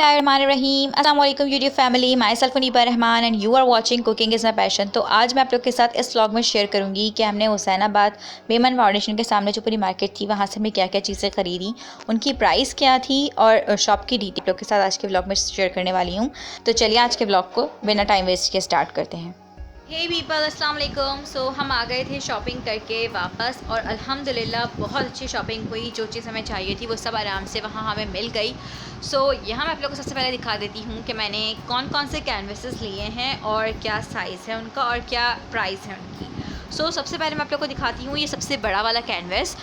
बिस्मिल्लाहिर्रहमानिर्रहीम। अस्सलाम वालेकुम YouTube family, myself Muniba Rahman and you are watching cooking is my passion. तो आज मैं आप लोग के साथ इस व्लॉग में शेयर करूंगी कि हमने हुसैनाबाद मेमन फाउंडेशन के सामने जो पूरी मार्केट थी वहाँ से हमने क्या क्या चीज़ें ख़रीदी, उनकी प्राइस क्या थी और शॉप की डिटेल आप लोग के साथ आज के व्लॉग में शेयर करने वाली हूँ। तो चलिए आज के व्लॉग को बिना टाइम वेस्ट के स्टार्ट करते हैं। हे पीपल, अस्सलाम वालेकुम। सो हम आ गए थे शॉपिंग करके वापस और अल्हम्दुलिल्लाह बहुत अच्छी शॉपिंग हुई। जो चीज़ हमें चाहिए थी वो सब आराम से वहाँ हमें मिल गई। सो यहाँ मैं आप लोगों को सबसे पहले दिखा देती हूँ कि मैंने कौन कौन से कैनवसेस लिए हैं और क्या साइज़ है उनका और क्या प्राइस है उनकी। सो सबसे पहले मैं आप लोग को दिखाती हूँ ये सबसे बड़ा वाला कैनवस।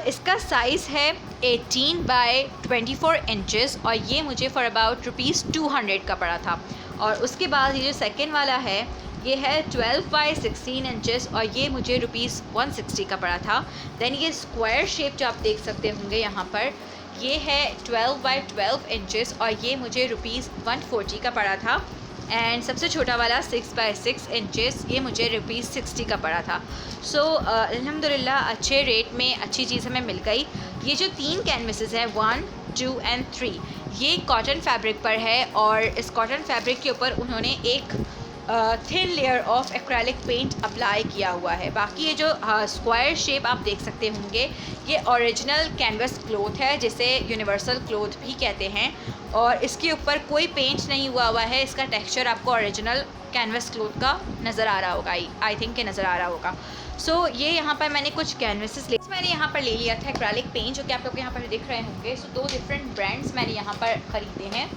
इसका साइज़ है 18 बाय 24 इंचेस और ये मुझे फॉर अबाउट ₹200 का पड़ा था। और उसके बाद ये जो सेकेंड वाला है ये है 12 बाई 16 इंचेस और ये मुझे ₹160 का पड़ा था। देन ये स्क्वायर शेप जो आप देख सकते होंगे यहाँ पर ये है 12 बाई 12 इंचेस और ये मुझे ₹140 का पड़ा था। एंड सबसे छोटा वाला 6 बाई 6 इंचेस ये मुझे ₹60 का पड़ा था। सो अल्हम्दुलिल्लाह अच्छे रेट में अच्छी चीज़ हमें मिल गई। ये जो 3 कैनवसेस हैं 1, 2 एंड 3 ये कॉटन फैब्रिक पर है और इस कॉटन फैब्रिक के ऊपर उन्होंने एक thin layer of acrylic paint apply किया हुआ है। बाकी ये जो स्क्वायर शेप आप देख सकते होंगे ये ओरिजिनल कैनवस क्लॉथ है जिसे यूनिवर्सल क्लॉथ भी कहते हैं और इसके ऊपर कोई पेंट नहीं हुआ है। इसका टेक्सचर आपको ओरिजिनल कैनवस क्लॉथ का नज़र आ रहा होगा, आई थिंक के नज़र आ रहा होगा। सो ये यहाँ पर मैंने कुछ कैनवसेस मैंने यहाँ पर ले लिया था एक्रेलिक पेंट जो कि आप लोग यहाँ पर दिख रहे होंगे। सो 2 डिफरेंट ब्रांड्स मैंने यहाँ पर ख़रीदे हैं।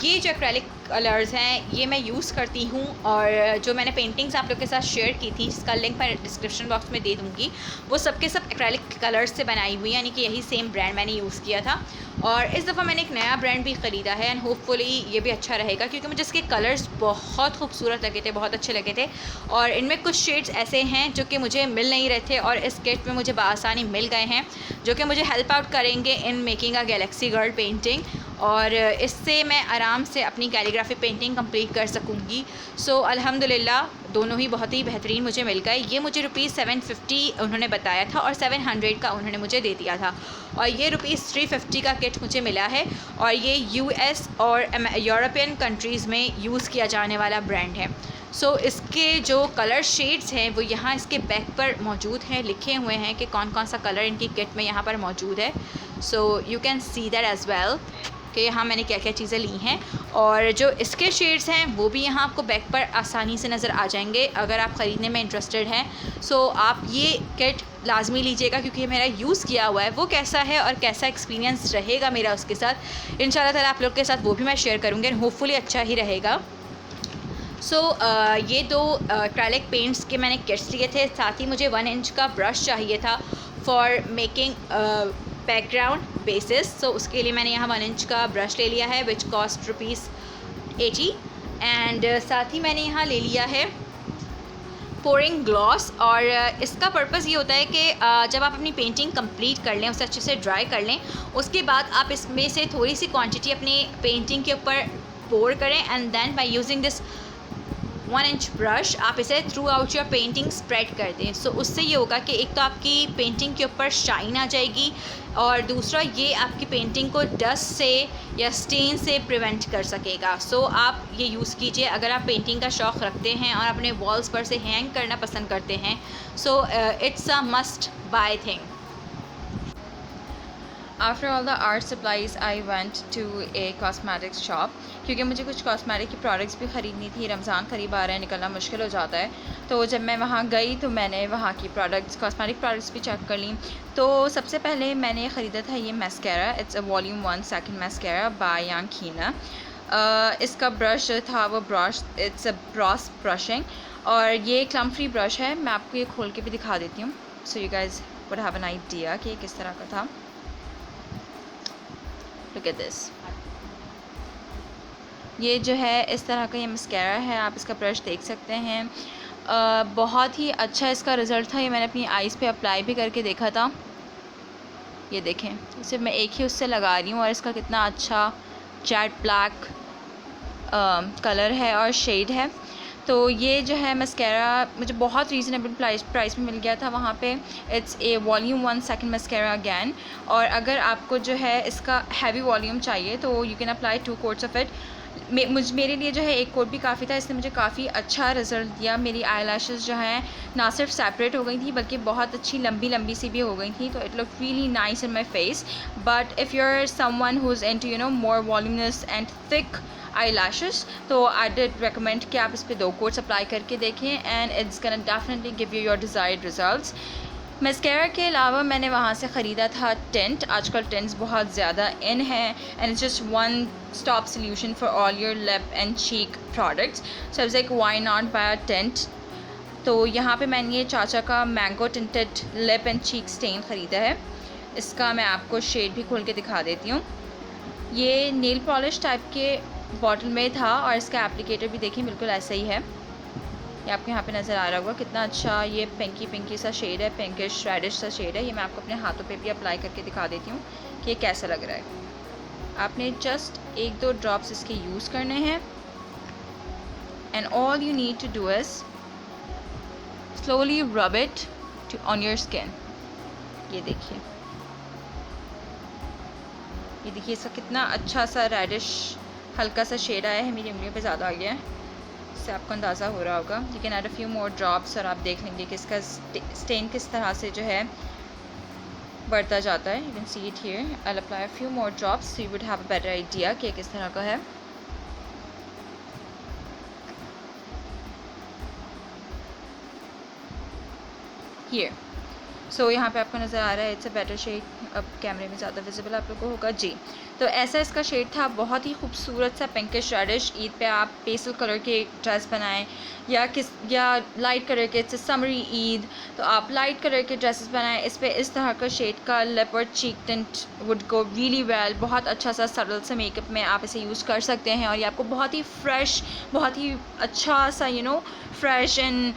ये जो एक्रेलिक कलर्स हैं ये मैं यूज़ करती हूँ और जो मैंने पेंटिंग्स आप लोग के साथ शेयर की थी जिसका लिंक मैं डिस्क्रिप्शन बॉक्स में दे दूँगी वो सब के सब एक्रेलिक कलर्स से बनाई हुई, यानी कि यही सेम ब्रांड मैंने यूज़ किया था। और इस दफ़ा मैंने एक नया ब्रांड भी ख़रीदा है एंड होपफुली ये भी अच्छा रहेगा क्योंकि मुझे इसके कलर्स बहुत खूबसूरत लगे थे, बहुत अच्छे लगे थे। और इनमें कुछ शेड्स ऐसे हैं जो कि मुझे मिल नहीं रहे थे और इस किट में मुझे बआसानी मिल गए हैं जो कि मुझे हेल्प आउट करेंगे in making a Galaxy girl painting और इससे मैं आराम से अपनी कैलीग्राफी पेंटिंग कंप्लीट कर सकूँगी। सो अल्हम्दुलिल्लाह दोनों ही बहुत ही बेहतरीन मुझे मिल गए। ये मुझे ₹750 उन्होंने बताया था और 700 का उन्होंने मुझे दे दिया था और ये ₹350 का किट मुझे मिला है और ये US और यूरोपियन कंट्रीज़ में यूज़ किया जाने वाला ब्रांड है। सो इसके जो कलर शेड्स हैं वो यहाँ इसके बैक पर मौजूद हैं, लिखे हुए हैं कि कौन कौन सा कलर इनकी किट में यहाँ पर मौजूद है। So you can see that as well कि यहाँ मैंने क्या क्या चीज़ें ली हैं और जो इसके शेड्स हैं वो भी यहाँ आपको बैक पर आसानी से नज़र आ जाएंगे अगर आप ख़रीदने में इंटरेस्टेड हैं। सो आप ये किट लाजमी लीजिएगा क्योंकि ये मेरा यूज़ किया हुआ है। वो कैसा है और कैसा एक्सपीरियंस रहेगा मेरा उसके साथ इंशाल्लाह ताला आप लोग के साथ वो भी मैं शेयर करूँगी एंड होपफुली अच्छा ही रहेगा। सो ये 2 एक्रेलिक पेंट्स के मैंने किट्स लिए थे। साथ ही मुझे 1 इंच का ब्रश चाहिए था फॉर मेकिंग बैकग्राउंड बेसिस। सो उसके लिए मैंने यहाँ 1 इंच का ब्रश ले लिया है विच कॉस्ट ₹80 एंड साथ ही मैंने यहाँ ले लिया है पोरिंग ग्लॉस और इसका पर्पज़ ये होता है कि जब आप अपनी पेंटिंग कंप्लीट कर लें, उसे अच्छे से ड्राई कर लें, उसके बाद आप इसमें से थोड़ी सी क्वांटिटी अपनी पेंटिंग के ऊपर पोर करें and then by using this 1 inch brush आप इसे throughout your painting spread कर दें। सो उससे ये होगा कि एक तो आपकी पेंटिंग के ऊपर शाइन आ जाएगी और दूसरा ये आपकी पेंटिंग को डस्ट से या स्टेन से प्रिवेंट कर सकेगा। सो आप ये यूज़ कीजिए अगर आप पेंटिंग का शौक़ रखते हैं और अपने वॉल्स पर से हैंग करना पसंद करते हैं। So it's a must buy thing. After all the art supplies I went to a cosmetics shop क्योंकि मुझे कुछ कॉस्मेटिक की प्रोडक्ट्स भी ख़रीदनी थी। रमज़ान करीब आ रहा है, निकलना मुश्किल हो जाता है। तो जब मैं वहाँ गई तो मैंने वहाँ की प्रोडक्ट्स कॉस्मेटिक प्रोडक्ट्स भी चेक कर ली। तो सबसे पहले मैंने ख़रीदा था ये mascara. It's a volume 1 second mascara by यांकीना। इसका ब्रश था वो brush it's a bros brushing और ये क्लम फ्री ब्रश है। मैं आपको ये खोल के भी दिखा देती हूँ so you guys would have an idea कि किस तरह का था। Look at this. ये जो है इस तरह का ये मस्कारा है, आप इसका ब्रश देख सकते हैं। बहुत ही अच्छा इसका रिज़ल्ट था। ये मैंने अपनी आइज़ पे अप्लाई भी करके देखा था। ये देखें, इसे मैं एक ही उससे लगा रही हूँ और इसका कितना अच्छा जेट ब्लैक कलर है और शेड है। तो ये जो है मस्कैरा मुझे बहुत रीज़नेबल प्राइस में मिल गया था वहाँ पे। It's a volume 1 second mascara again. और अगर आपको जो है इसका हैवी वॉल्यूम चाहिए तो you can apply 2 quotes of it. मेरे लिए जो है एक कोट भी काफ़ी था, इसने मुझे काफ़ी अच्छा रिज़ल्ट दिया। मेरी आई लैशेज़ जो हैं ना सिर्फ सेपरेट हो गई थी बल्कि बहुत अच्छी लंबी लंबी सी भी हो गई थी, तो it look really nice in my face. But if you are someone who is into more voluminous and thick eye lashes, तो आई डिड रिकमेंड कि आप इस पर 2 कोट्स अप्लाई करके देखें and it's gonna definitely give you your desired results. Mascara के अलावा मैंने वहाँ से ख़रीदा था टेंट। आजकल टेंट्स बहुत ज़्यादा इन हैं and it's just one stop solution for all your lip and cheek products. So it's like why not buy a tint. तो यहाँ पे मैंने ये चाचा का mango tinted lip and cheek stain ख़रीदा है। इसका मैं आपको शेड भी खोल के दिखा देती हूँ। ये नेल पॉलिश टाइप के बॉटल में था और इसका एप्लीकेटर भी देखिए बिल्कुल ऐसा ही है। ये आपको यहाँ पे नज़र आ रहा होगा कितना अच्छा ये पिंकी सा शेड है, पिंकिश रेडिश सा शेड है। ये मैं आपको अपने हाथों पे भी अप्लाई करके दिखा देती हूँ कि ये कैसा लग रहा है। आपने जस्ट 1-2 ड्रॉप्स इसके यूज़ करने हैं and all you need to do is slowly rub it on your skin. ये देखिए इसका कितना अच्छा सा रेडिश हल्का सा शेड आया है। मेरी उंगलियों पे ज़्यादा आ गया है, इससे आपको अंदाज़ा हो रहा होगा। You can add a few more drops और आप देख लेंगे कि इसका स्टेन किस तरह से जो है बढ़ता जाता है। You can see it here. I will apply a few more drops so you would have a better idea कि किस तरह का है। हियर सो यहाँ पे आपको नज़र आ रहा है इट्स अ बेटर शेड। अब कैमरे में ज़्यादा विजिबल आप लोगों को होगा जी। तो ऐसा इसका शेड था, बहुत ही खूबसूरत सा पिंकिश रेडिश। ईद पे आप पेस्टल कलर के ड्रेस बनाएं या लाइट कलर के, इट्स समरी ईद, तो आप लाइट कलर के ड्रेसेस बनाएं। इस पे इस तरह का शेड का लिप और चीक tint would go really well. बहुत अच्छा सा सरल सा मेकअप में आप इसे यूज़ कर सकते हैं और ये आपको बहुत ही फ्रेश, बहुत ही अच्छा सा फ्रेश एंड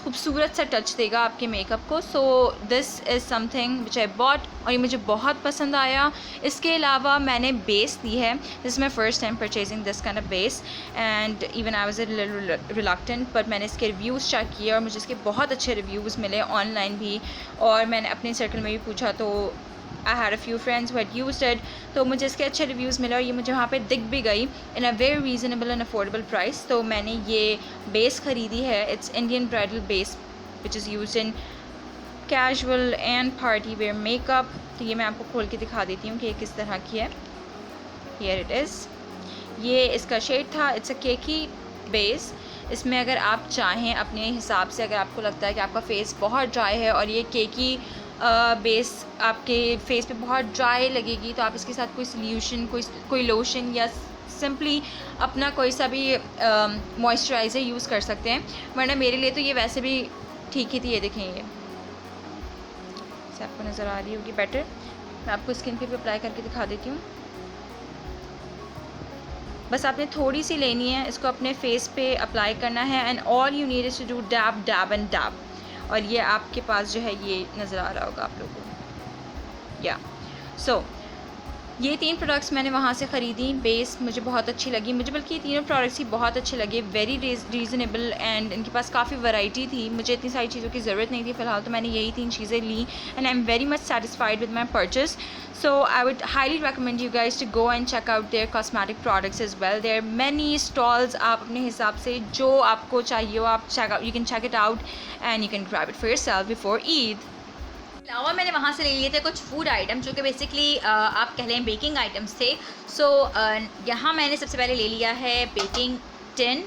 खूबसूरत सा टच देगा आपके मेकअप को। So this is something which I bought और ये मुझे बहुत पसंद आया। इसके अलावा मैंने बेस ली है। This is my first time purchasing this kind of base and even I was a little reluctant, but मैंने इसके रिव्यूज़ चेक किए और मुझे इसके बहुत अच्छे रिव्यूज़ मिले ऑनलाइन भी, और मैंने अपने सर्कल में भी पूछा तो I had a few friends who had used it, तो मुझे इसके अच्छे रिव्यूज़ मिले और ये मुझे वहाँ पे दिख भी गई in a very reasonable and affordable price. तो मैंने ये बेस ख़रीदी है। It's Indian bridal base which is used in casual and party wear makeup. तो ये मैं आपको खोल के दिखा देती हूँ कि ये किस तरह की है। Here it is. ये इसका शेड था। It's a cakey base. इसमें अगर आप चाहें अपने हिसाब से, अगर आपको लगता है कि आपका फेस बहुत ड्राई है और ये केकी बेस आपके फेस पे बहुत ड्राई लगेगी, तो आप इसके साथ कोई सोल्यूशन, कोई लोशन या सिंपली अपना कोई सा भी मॉइस्चराइज़र यूज़ कर सकते हैं। वरना मेरे लिए तो ये वैसे भी ठीक ही थी। ये देखें, ये आपको नज़र आ रही होगी बेटर। मैं आपको स्किन पे भी अप्लाई करके दिखा देती हूँ। बस आपने थोड़ी सी लेनी है, इसको अपने फेस पे अप्लाई करना है and all you need is to do dab dab and dab. और ये आपके पास जो है ये नज़र आ रहा होगा आप लोगों को। या सो ये 3 प्रोडक्ट्स मैंने वहाँ से ख़रीदी। बेस मुझे बहुत अच्छी लगी, मुझे बल्कि ये तीनों प्रोडक्ट्स ही बहुत अच्छे लगे। वेरी रीज़नेबल एंड इनके पास काफ़ी वैरायटी थी। मुझे इतनी सारी चीज़ों की ज़रूरत नहीं थी फ़िलहाल, तो मैंने यही 3 चीज़ें ली and I am very much satisfied with my purchase. So I would highly recommend you guys to go and check out their cosmetic products as well. There are many stalls. आप अपने हिसाब से जो आपको चाहिए हो आप you can check it out and you can grab it for yourself before Eid. अलावा मैंने वहाँ से ले लिए थे कुछ फूड आइटम जो कि बेसिकली आप कह लें बेकिंग आइटम्स थे। सो यहाँ मैंने सबसे पहले ले लिया है बेकिंग टिन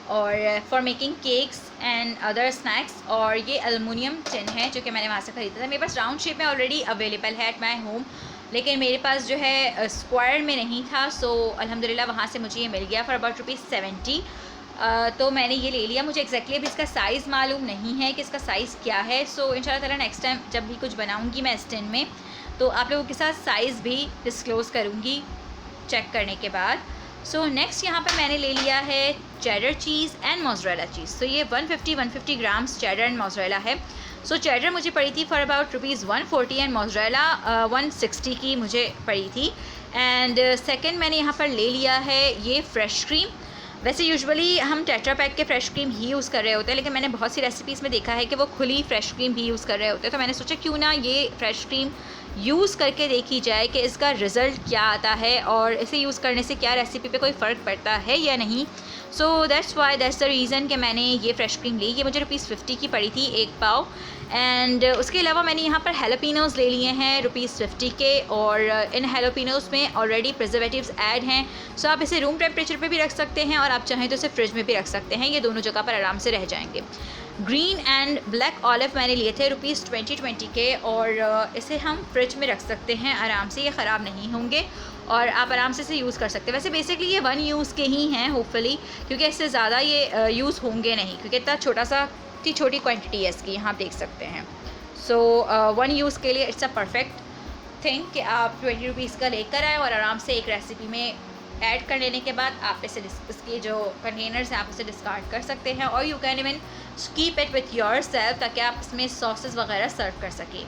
और for making cakes and other snacks, और ये एलुमिनियम टिन है जो कि मैंने वहाँ से ख़रीदा था। मेरे पास राउंड शेप में ऑलरेडी अवेलेबल है एट माई होम, लेकिन मेरे पास जो है स्क्वायर में नहीं था। सो अल्हम्दुलिल्लाह वहाँ से मुझे ये मिल गया फॉर अबाउट ₹70। तो मैंने ये ले लिया। मुझे एग्जैक्टली अभी इसका साइज़ मालूम नहीं है कि इसका साइज़ क्या है। सो इंशाल्लाह ताला नेक्स्ट टाइम जब भी कुछ बनाऊँगी मैं इस टिन में, तो आप लोगों के साथ साइज़ भी डिस्क्लोज़ करूँगी चेक करने के बाद। सो नेक्स्ट यहाँ पे मैंने ले लिया है cheddar cheese and mozzarella cheese. तो ये 150 ग्राम्स चेडर एंड मोज़रेला है। सो चेडर मुझे पड़ी थी फॉर अबाउट ₹140 एंड मोज़रेला 160 की मुझे पड़ी थी। एंड सेकंड मैंने यहाँ पर ले लिया है ये फ्रेश क्रीम। वैसे यूजुअली हम टेट्रा पैक के फ्रेश क्रीम ही यूज़ कर रहे होते हैं, लेकिन मैंने बहुत सी रेसिपीज़ में देखा है कि वो खुली फ्रेश क्रीम भी यूज़ कर रहे होते हैं। तो मैंने सोचा क्यों ना ये फ्रेश क्रीम यूज़ करके देखी जाए कि इसका रिज़ल्ट क्या आता है और इसे यूज़ करने से क्या रेसिपी पे कोई फ़र्क पड़ता है या नहीं। सो दैट्स द रीज़न कि मैंने ये फ्रेश क्रीम ली। ये मुझे ₹50 की पड़ी थी 1 पाव। एंड उसके अलावा मैंने यहाँ पर हैलोपिनोज़ ले लिए हैं ₹50 के, और इन हैलोपिनोज़ में ऑलरेडी प्रिजर्वेटिव्स ऐड हैं। सो आप इसे रूम टेम्परेचर पे भी रख सकते हैं और आप चाहें तो इसे फ्रिज में भी रख सकते हैं, ये दोनों जगह पर आराम से रह जाएंगे। ग्रीन एंड ब्लैक ऑलिव मैंने लिए थे ₹20 के, और इसे हम फ्रिज में रख सकते हैं आराम से, ये ख़राब नहीं होंगे और आप आराम से इसे यूज़ कर सकते हैं। वैसे बेसिकली ये 1 यूज़ के ही हैं होपफुली, क्योंकि इससे ज़्यादा ये यूज़ होंगे नहीं, क्योंकि इतना इतनी छोटी क्वांटिटी है इसकी, यहाँ आप देख सकते हैं। सो 1 यूज़ के लिए इट्स अ परफेक्ट थिंग कि आप ₹20 का लेकर आए और आराम से एक रेसिपी में ऐड कर लेने के बाद आप इसे इसके जो कंटेनर्स हैं आप उसे डिस्कार्ड कर सकते हैं, और you can even keep it with your self, ताकि आप इसमें सॉसेस वगैरह सर्व कर सकें।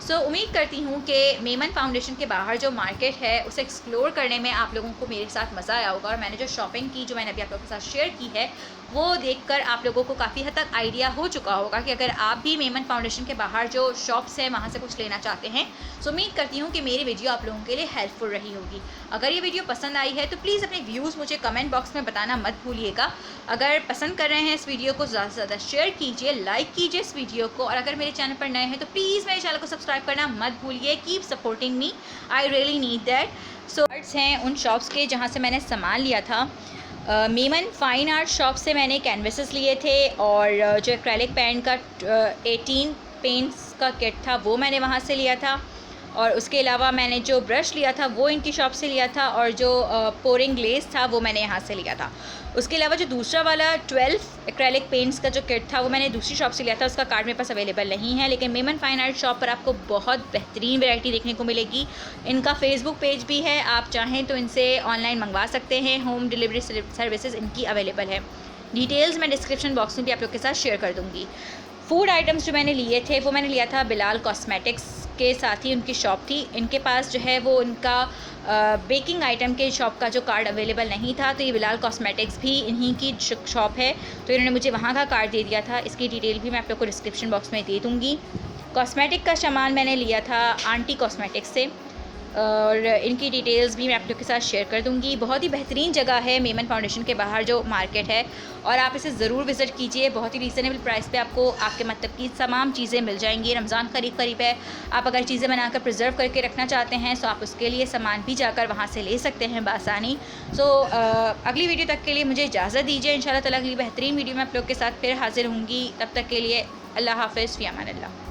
सो उम्मीद करती हूँ कि मेमन फाउंडेशन के बाहर जो मार्केट है उसे एक्सप्लोर करने में आप लोगों को मेरे साथ मज़ा आया होगा, और मैंने जो शॉपिंग की, जो मैंने अभी आप लोगों के साथ शेयर की है, वो देखकर आप लोगों को काफ़ी हद तक आइडिया हो चुका होगा कि अगर आप भी मेमन फाउंडेशन के बाहर जो शॉप्स हैं वहाँ से कुछ लेना चाहते हैं। सो उम्मीद करती हूँ कि मेरी वीडियो आप लोगों के लिए हेल्पफुल रही होगी। अगर ये वीडियो पसंद आई है तो प्लीज़ अपने व्यूज़ मुझे कमेंट बॉक्स में बताना मत भूलिएगा। अगर पसंद कर रहे हैं इस वीडियो को, ज़्यादा से ज़्यादा शेयर कीजिए, लाइक कीजिए इस वीडियो को, और अगर मेरे चैनल पर नए हैं तो प्लीज़ मेरे चैनल को सब्सक्राइब करना मत भूलिए। Keep supporting me, I really need that. So हैं उन शॉप्स के जहाँ से मैंने सामान लिया था। मेमन फ़ाइन आर्ट शॉप से मैंने कैनवसेस लिए थे, और जो एक्रेलिक पेंट का 18 पेंट्स का किट था वो मैंने वहाँ से लिया था, और उसके अलावा मैंने जो ब्रश लिया था वो इनकी शॉप से लिया था, और जो पोरिंग ग्लेस था वो मैंने यहाँ से लिया था। उसके अलावा जो दूसरा वाला 12 एक्रेलिक पेंट्स का जो किट था वो मैंने दूसरी शॉप से लिया था, उसका कार्ड मेरे पास अवेलेबल नहीं है, लेकिन मेमन फ़ाइन आर्ट शॉप पर आपको बहुत बेहतरीन वैरायटी देखने को मिलेगी। इनका फेसबुक पेज भी है, आप चाहें तो इनसे ऑनलाइन मंगवा सकते हैं, होम डिलीवरी सर्विसेज इनकी अवेलेबल है। डिटेल्स मैं डिस्क्रिप्शन बॉक्स में भी आप लोग के साथ शेयर कर दूँगी। फूड आइटम्स जो मैंने लिए थे वो मैंने लिया था बिलाल कॉस्मेटिक्स के साथ ही उनकी शॉप थी। इनके पास जो है वो उनका बेकिंग आइटम के शॉप का जो कार्ड अवेलेबल नहीं था, तो ये बिलाल कॉस्मेटिक्स भी इन्हीं की शॉप है, तो इन्होंने मुझे वहाँ का कार्ड दे दिया था। इसकी डिटेल भी मैं आप लोग को डिस्क्रिप्शन बॉक्स में दे दूँगी। कॉस्मेटिक का सामान मैंने लिया था आंटी कॉस्मेटिक्स से, और इनकी डिटेल्स भी मैं आप लोग के साथ शेयर कर दूंगी। बहुत ही बेहतरीन जगह है मेमन फाउंडेशन के बाहर जो मार्केट है, और आप इसे ज़रूर विज़िट कीजिए। बहुत ही रीज़नेबल प्राइस पे आपको आपके मतलब की तमाम चीज़ें मिल जाएंगी। रमज़ान करीब है, आप अगर चीज़ें बनाकर प्रिजर्व करके रखना चाहते हैं तो आप उसके लिए सामान भी जाकर वहाँ से ले सकते हैं बआसानी। सो अगली वीडियो तक के लिए मुझे इजाज़त दीजिए। इंशाल्लाह ताला अगली बेहतरीन वीडियो में आप लोग के साथ फिर हाजिर होंगी। तब तक के लिए अल्लाह हाफ़िज़, फ़ी अमान अल्लाह।